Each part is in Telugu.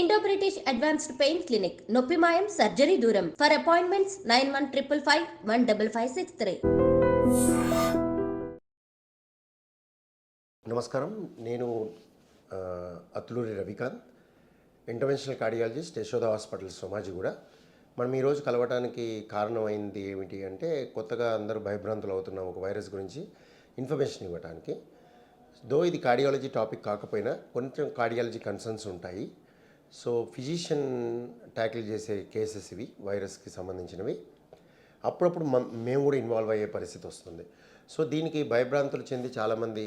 Indo British advanced pain clinic నొప్పి మాయం సర్జరీ దూరం ఫర్ అపాయింట్మెంట్స్ 9155515563. నమస్కారం, నేను Athuluri Ravikanth, interventional cardiologist, Yashoda hospital Somajiguda. మనం ఈరోజు కలవటానికి కారణమైంది ఏమిటి అంటే, కొత్తగా అందరూ భయభ్రాంతులు అవుతున్న ఒక వైరస్ గురించి ఇన్ఫర్మేషన్ ఇవ్వడానికి. ఇది కార్డియాలజీ టాపిక్ కాకపోయినా కొంచెం కార్డియాలజీ కన్సర్న్స్ ఉంటాయి. సో ఫిజిషియన్ ట్యాకిల్ చేసే కేసెస్ ఇవి, వైరస్కి సంబంధించినవి. అప్పుడప్పుడు మేము కూడా ఇన్వాల్వ్ అయ్యే పరిస్థితి వస్తుంది. సో దీనికి భయభ్రాంతులు చెంది చాలామంది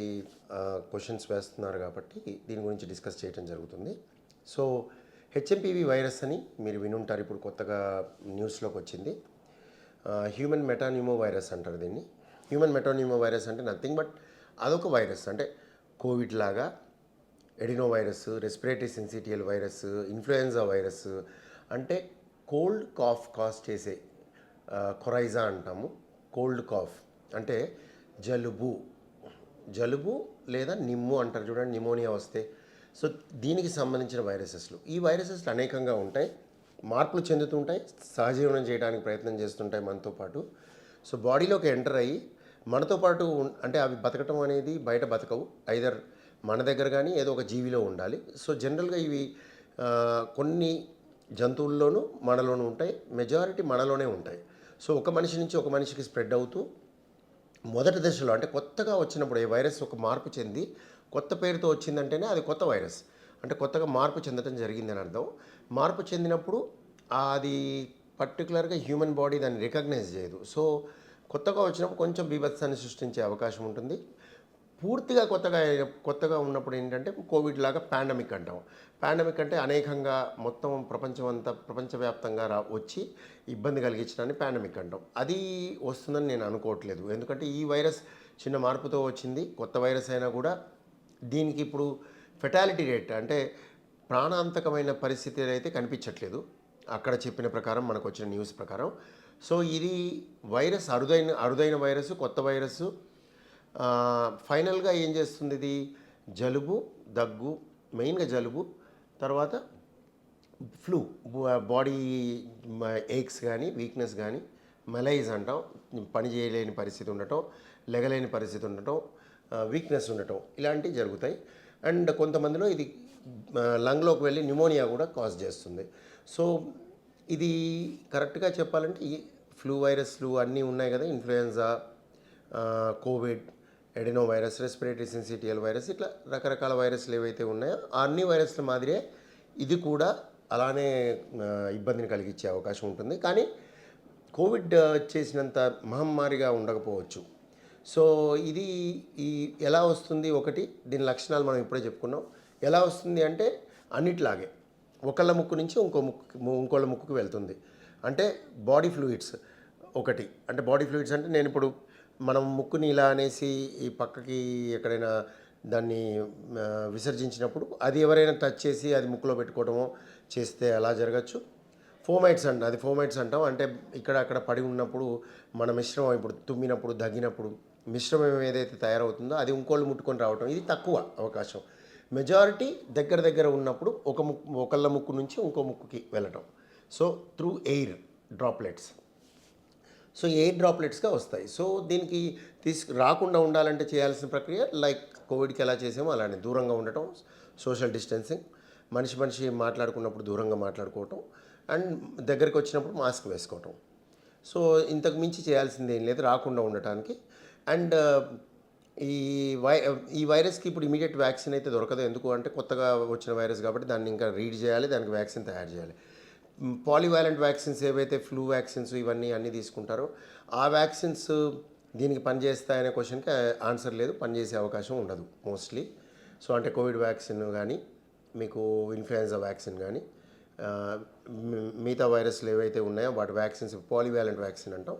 క్వశ్చన్స్ వేస్తున్నారు కాబట్టి దీని గురించి డిస్కస్ చేయడం జరుగుతుంది. సో హెచ్ఎంపివి వైరస్ అని మీరు వినుంటారు, ఇప్పుడు కొత్తగా న్యూస్లోకి వచ్చింది. హ్యూమన్ మెటాన్యూమో వైరస్ అంటారు దీన్ని. హ్యూమన్ మెటాన్యూమో వైరస్ అంటే నథింగ్ బట్ అదొక వైరస్, అంటే కోవిడ్ లాగా adeno virus, respiratory syncytial virus, influenza virus, అంటే కోల్డ్ కాఫ్ కాజ్ చేసే కొరైజా అంటాము. కోల్డ్ కాఫ్ అంటే జలుబు లేదా నిమ్ము అంటారు చూడండి, నిమోనియా వస్తే. సో దీనికి సంబంధించిన వైరసెస్లు, ఈ వైరసెస్లు అనేకంగా ఉంటాయి, మార్పులు చెందుతుంటాయి, సహజీవనం చేయడానికి ప్రయత్నం చేస్తుంటాయి మనతో పాటు. సో బాడీలోకి ఎంటర్ అయ్యి మనతో పాటు అంటే అవి బతకటం అనేది బయట బతకవు, ఐదర్ మన దగ్గర కానీ ఏదో ఒక జీవిలో ఉండాలి. సో జనరల్గా ఇవి కొన్ని జంతువుల్లోనూ మనలోనూ ఉంటాయి, మెజారిటీ మనలోనే ఉంటాయి. సో ఒక మనిషి నుంచి ఒక మనిషికి స్ప్రెడ్ అవుతూ మొదటి దశలో, అంటే కొత్తగా వచ్చినప్పుడు, ఈ వైరస్ ఒక మార్పు చెంది కొత్త పేరుతో వచ్చిందంటేనే అది కొత్త వైరస్, అంటే కొత్తగా మార్పు చెందడం జరిగిందని అర్థం. మార్పు చెందినప్పుడు అది పర్టికులర్గా హ్యూమన్ బాడీ దాన్ని రికగ్నైజ్ చేయదు. సో కొత్తగా వచ్చినప్పుడు కొంచెం బీభత్సాన్ని సృష్టించే అవకాశం ఉంటుంది. పూర్తిగా కొత్తగా ఉన్నప్పుడు ఏంటంటే కోవిడ్ లాగా పాండమిక్ అంటాం. పాండమిక్ అంటే అనేకంగా మొత్తం ప్రపంచవ్యాప్తంగా వచ్చి ఇబ్బంది కలిగించడాన్ని పాండమిక్ అంటాం. అది వస్తుందని నేను అనుకోవట్లేదు, ఎందుకంటే ఈ వైరస్ చిన్న మార్పుతో వచ్చింది, కొత్త వైరస్ అయినా కూడా దీనికి ఇప్పుడు ఫెటాలిటీ రేట్, అంటే ప్రాణాంతకమైన పరిస్థితి అయితే కనిపించట్లేదు అక్కడ చెప్పిన ప్రకారం, మనకు వచ్చిన న్యూస్ ప్రకారం. సో ఇది వైరస్ అరుదైన వైరస్, కొత్త వైరస్. ఫైనల్గా ఏం చేస్తుంది ఇది? జలుబు, దగ్గు, మెయిన్గా జలుబు, తర్వాత ఫ్లూ, బాడీ ఏక్స్ కానీ, వీక్నెస్ కానీ, మెలైజ్ అంటాం, పని చేయలేని పరిస్థితి ఉండటం, లెగలేని పరిస్థితి ఉండటం, వీక్నెస్ ఉండటం, ఇలాంటివి జరుగుతాయి. అండ్ కొంతమందిలో ఇది లంగ్లోకి వెళ్ళి న్యూమోనియా కూడా కాజ్ చేస్తుంది. సో ఇది కరెక్ట్గా చెప్పాలంటే ఈ ఫ్లూ వైరస్లు అన్నీ ఉన్నాయి కదా, influenza, covid, adeno virus, respiratory syncytial virus, ఇట్లా రకరకాల వైరస్లు ఏవైతే ఉన్నాయో అన్ని వైరస్ల మాదిరే ఇది కూడా అలానే ఇబ్బందిని కలిగించే అవకాశం ఉంటుంది. కానీ కోవిడ్ చేసినంత మహమ్మారిగా ఉండకపోవచ్చు. సో ఇది ఎలా వస్తుంది? ఒకటి, దీని లక్షణాలు మనం ఇప్పుడే చెప్పుకున్నాం. ఎలా వస్తుంది అంటే అన్నిట్లాగే ఒకళ్ళ ముక్కు నుంచి ఇంకోళ్ళ ముక్కుకి వెళ్తుంది. అంటే బాడీ ఫ్లూయిడ్స్ ఒకటి, అంటే బాడీ ఫ్లూయిడ్స్ అంటే నేను ఇప్పుడు మనం ముక్కుని ఇలా అనేసి ఈ పక్కకి ఎక్కడైనా దాన్ని విసర్జించినప్పుడు అది ఎవరైనా టచ్ చేసి అది ముక్కులో పెట్టుకోవడమో చేస్తే అలా జరగచ్చు. ఫోమైట్స్ అంటాం, అంటే ఇక్కడ అక్కడ పడి ఉన్నప్పుడు మన మిశ్రమం, ఇప్పుడు తుమ్మినప్పుడు, దగ్గినప్పుడు మిశ్రమం ఏదైతే తయారవుతుందో అది ఇంకోళ్ళు ముట్టుకొని రావటం, ఇది తక్కువ అవకాశం. మెజారిటీ దగ్గర ఉన్నప్పుడు ఒకళ్ళ ముక్కు నుంచి ఇంకో ముక్కుకి వెళ్ళటం. So through air droplets, so air డ్రాప్లెట్స్గా వస్తాయి. సో దీనికి రాకుండా ఉండాలంటే చేయాల్సిన ప్రక్రియ లైక్ కోవిడ్కి ఎలా చేసామో అలానే దూరంగా ఉండటం, సోషల్ డిస్టెన్సింగ్, మనిషి మాట్లాడుకున్నప్పుడు దూరంగా మాట్లాడుకోవటం, అండ్ దగ్గరికి వచ్చినప్పుడు మాస్క్ వేసుకోవటం. సో ఇంతకు మించి చేయాల్సింది ఏం లేదు రాకుండా ఉండటానికి. అండ్ ఈ వైరస్కి ఇప్పుడు ఇమీడియట్ వ్యాక్సిన్ అయితే దొరకదు, ఎందుకు అంటే కొత్తగా వచ్చిన వైరస్ కాబట్టి దాన్ని ఇంకా రీడ్ చేయాలి, దానికి వ్యాక్సిన్ తయారు చేయాలి. పాలివాలెంట్ వ్యాక్సిన్స్ ఏవైతే ఫ్లూ వ్యాక్సిన్స్ ఇవన్నీ తీసుకుంటారో ఆ వ్యాక్సిన్స్ దీనికి పనిచేస్తాయనే క్వశ్చన్కి ఆన్సర్ లేదు, పనిచేసే అవకాశం ఉండదు మోస్ట్లీ. సో అంటే కోవిడ్ వ్యాక్సిన్ కానీ, మీకు ఇన్ఫ్లుయెన్జా వ్యాక్సిన్ కానీ, మిగతా వైరస్లు ఏవైతే ఉన్నాయో వాటి వ్యాక్సిన్స్ పాలివాలెంట్ వ్యాక్సిన్ అంటాం,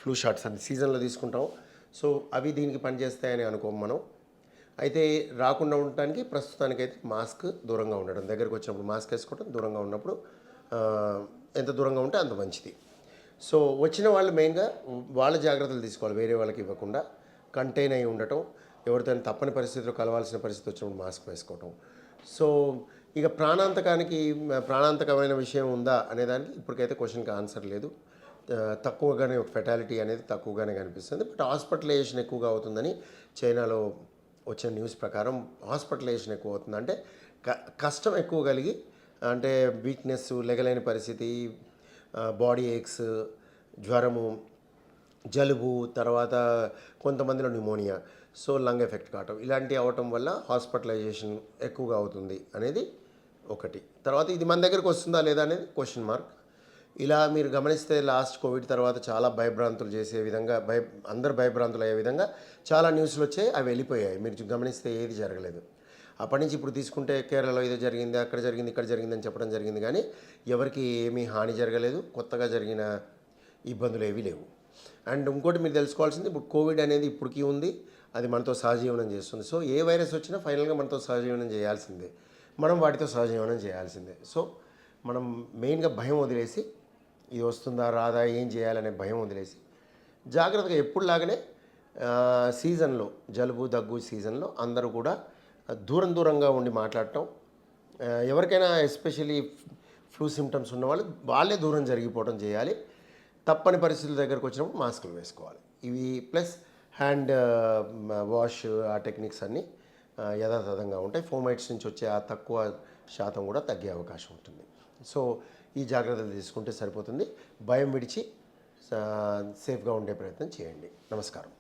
ఫ్లూ షాట్స్ అన్ని సీజన్లో తీసుకుంటాం. సో అవి దీనికి పనిచేస్తాయని అనుకోం మనం. అయితే రాకుండా ఉండటానికి ప్రస్తుతానికైతే మాస్క్, దూరంగా ఉండడం, దగ్గరికి వచ్చినప్పుడు మాస్క్ వేసుకోవడం, దూరంగా ఉన్నప్పుడు ఎంత దూరంగా ఉంటే అంత మంచిది. సో వచ్చిన వాళ్ళు మెయిన్గా వాళ్ళ జాగ్రత్తలు తీసుకోవాలి, వేరే వాళ్ళకి ఇవ్వకుండా కంటైన్ అయి ఉండటం, ఎవరితో తప్పని పరిస్థితిలో కలవాల్సిన పరిస్థితి వచ్చినప్పుడు మాస్క్ వేసుకోవటం. సో ఇక ప్రాణాంతకమైన విషయం ఉందా అనేదానికి ఇప్పటికైతే క్వశ్చన్కి ఆన్సర్ లేదు. తక్కువగానే ఫెటాలిటీ అనేది తక్కువగానే కనిపిస్తుంది. బట్ హాస్పిటలైజేషన్ ఎక్కువగా అవుతుందని చైనాలో వచ్చిన న్యూస్ ప్రకారం హాస్పిటలైజేషన్ ఎక్కువ అవుతుంది. అంటే కష్టం ఎక్కువ కలిగి, అంటే వీక్నెస్, లెగలేని పరిస్థితి, బాడీ ఏక్స్, జ్వరము, జలుబు, తర్వాత కొంతమందిలో న్యూమోనియా, సో లంగ్ ఎఫెక్ట్ కావటం, ఇలాంటివి అవటం వల్ల హాస్పిటలైజేషన్ ఎక్కువగా అవుతుంది అనేది ఒకటి. తర్వాత ఇది మన దగ్గరకు వస్తుందా లేదా అనేది క్వశ్చన్ మార్క్. ఇలా మీరు గమనిస్తే లాస్ట్ కోవిడ్ తర్వాత చాలా భయభ్రాంతులు చేసే విధంగా అందరు భయభ్రాంతులు అయ్యే విధంగా చాలా న్యూస్లు వచ్చాయి, అవి వెళ్ళిపోయాయి. మీరు గమనిస్తే ఏది జరగలేదు. అప్పటి నుంచి ఇప్పుడు తీసుకుంటే కేరళలో ఏదో జరిగింది, అక్కడ జరిగింది, ఇక్కడ జరిగిందని చెప్పడం జరిగింది, కానీ ఎవరికి ఏమీ హాని జరగలేదు, కొత్తగా జరిగిన ఇబ్బందులు ఏవీ లేవు. అండ్ ఇంకోటి మీరు తెలుసుకోవాల్సింది, ఇప్పుడు కోవిడ్ అనేది ఇప్పటికీ ఉంది, అది మనతో సహజీవనం చేస్తుంది. సో ఏ వైరస్ వచ్చినా ఫైనల్గా మనతో సహజీవనం చేయాల్సిందే, మనం వాటితో సహజీవనం చేయాల్సిందే. సో మనం మెయిన్గా భయం వదిలేసి, ఇది వస్తుందా రాదా ఏం చేయాలనే భయం వదిలేసి జాగ్రత్తగా ఎప్పుడులాగానే సీజన్లో, జలుబు దగ్గు సీజన్లో అందరూ కూడా దూరంగా ఉండి మాట్లాడటం, ఎవరికైనా ఎస్పెషల్లీ ఫ్లూ సిమ్టమ్స్ ఉన్నవాళ్ళు వాళ్ళే దూరం జరిగిపోవడం చేయాలి. తప్పని పరిస్థితుల దగ్గరకు వచ్చినప్పుడు మాస్కులు వేసుకోవాలి. ఇవి ప్లస్ హ్యాండ్ వాష్, ఆ టెక్నిక్స్ అన్నీ యథాతథంగా ఉంటాయి. ఫోమైట్స్ నుంచి వచ్చే ఆ తక్కువ శాతం కూడా తగ్గే అవకాశం ఉంటుంది. సో ఈ జాగ్రత్తలు తీసుకుంటే సరిపోతుంది. భయం విడిచి సేఫ్గా ఉండే ప్రయత్నం చేయండి. నమస్కారం.